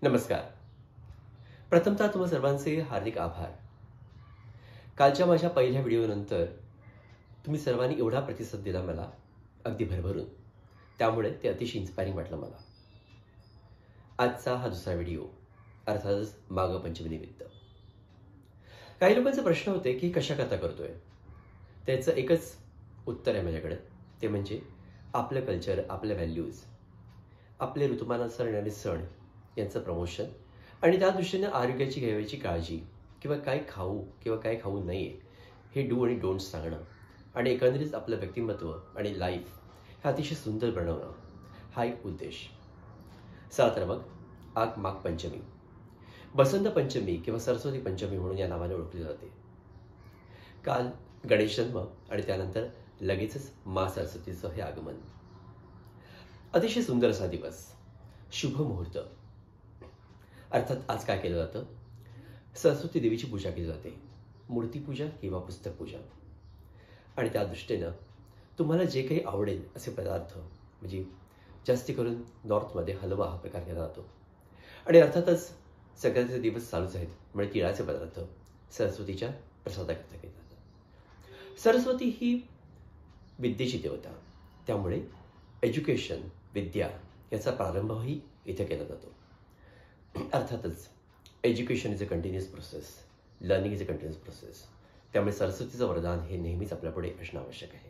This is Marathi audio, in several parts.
नमस्कार. प्रथमतः तुम्हा सर्वांचे हार्दिक आभार. कालच्या माझ्या पहिल्या व्हिडिओनंतर तुम्ही सर्वांनी एवढा प्रतिसाद दिला मला, अगदी भरभरून. त्यामुळे ते अतिशय इन्स्पायरिंग वाटलं मला. आजचा हा दुसरा व्हिडिओ, अर्थातच माघ पंचमीनिमित्त. काही लोकांचे प्रश्न होते की कशाकरता करतोय. त्याचं एकच उत्तर आहे माझ्याकडे, ते म्हणजे आपलं कल्चर, आपल्या व्हॅल्यूज, आपले ऋतुमानानुसार येणारे सण यांचं प्रमोशन आणि त्या दृष्टीने आरोग्याची घ्यावयाची काळजी, किंवा काय खाऊ किंवा काय खाऊ नये हे डू आणि डोंट सांगणं, आणि एकंदरीत आपलं व्यक्तिमत्व आणि लाईफ हे अतिशय सुंदर बनवणं, हा एक उद्देश. चला तर मग, आज माघ पंचमी, बसंत पंचमी किंवा सरस्वती पंचमी म्हणून या नावाने ओळखली जाते. काल गणेश जन्म आणि त्यानंतर लगेचच मा सरस्वतीचं हे आगमन. अतिशय सुंदर असा दिवस, शुभ मुहूर्त. अर्थात आज काय केलं जातं, सरस्वती देवीची पूजा केली जाते, मूर्तीपूजा किंवा पुस्तक पूजा. आणि त्या दृष्टीनं तुम्हाला जे काही आवडेल असे पदार्थ, म्हणजे जास्ती करून नॉर्थमध्ये हलवा हा प्रकार केला जातो. आणि अर्थातच सगळ्याचे दिवस चालूच आहेत, म्हणजे तिळाचे पदार्थ सरस्वतीच्या प्रसादाकरता केले जातात. सरस्वती ही विद्येची देवता, त्यामुळे एज्युकेशन, विद्या याचा प्रारंभही इथे केला जातो. अर्थातच education is a continuous process, learning is a continuous process. त्यामुळे सरस्वतीचं वरदान हे नेहमीच आपल्यापुढे असणं आवश्यक आहे.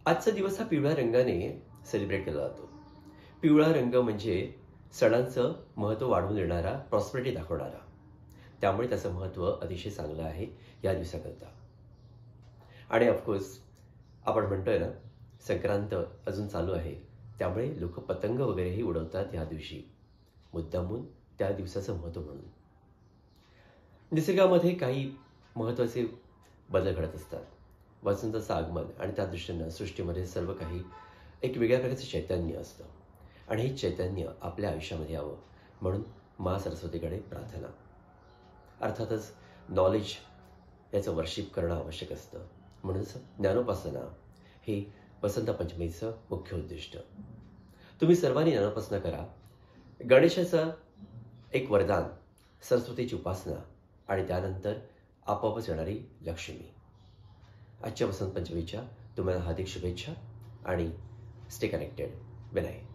आजचा दिवस हा पिवळ्या रंगाने सेलिब्रेट केला जातो. पिवळा रंग म्हणजे सणांचं महत्त्व वाढवून देणारा, प्रॉस्पेरिटी दाखवणारा. त्यामुळे त्याचं महत्त्व अतिशय चांगलं आहे या दिवसाकरता. आणि ऑफकोर्स आपण म्हणतोय ना, संक्रांत अजून चालू आहे, त्यामुळे लोक पतंग वगैरेही उडवतात या दिवशी, मुद्दामून त्या दिवसाचं महत्त्व म्हणून. निसर्गामध्ये काही महत्त्वाचे बदल घडत असतात. वसंताचं आगमन आणि त्या दृष्टीनं सृष्टीमध्ये सर्व काही एक वेगळ्या प्रकारचं चैतन्य असतं, आणि हे चैतन्य आपल्या आयुष्यामध्ये यावं म्हणून मा सरस्वतीकडे प्रार्थना. अर्थातच नॉलेज याचं वर्शिप करणं आवश्यक असतं, म्हणूनच ज्ञानोपासना हे वसंत पंचमीचं मुख्य उद्दिष्ट. तुम्ही सर्वांनी ज्ञानोपासना करा. गणेशाचं एक वरदान, सरस्वतीची उपासना, आणि त्यानंतर आपोआपच येणारी लक्ष्मी. आजच्या वसंत पंचमीच्या तुम्हाला हार्दिक शुभेच्छा आणि स्टे कनेक्टेड. विनायक.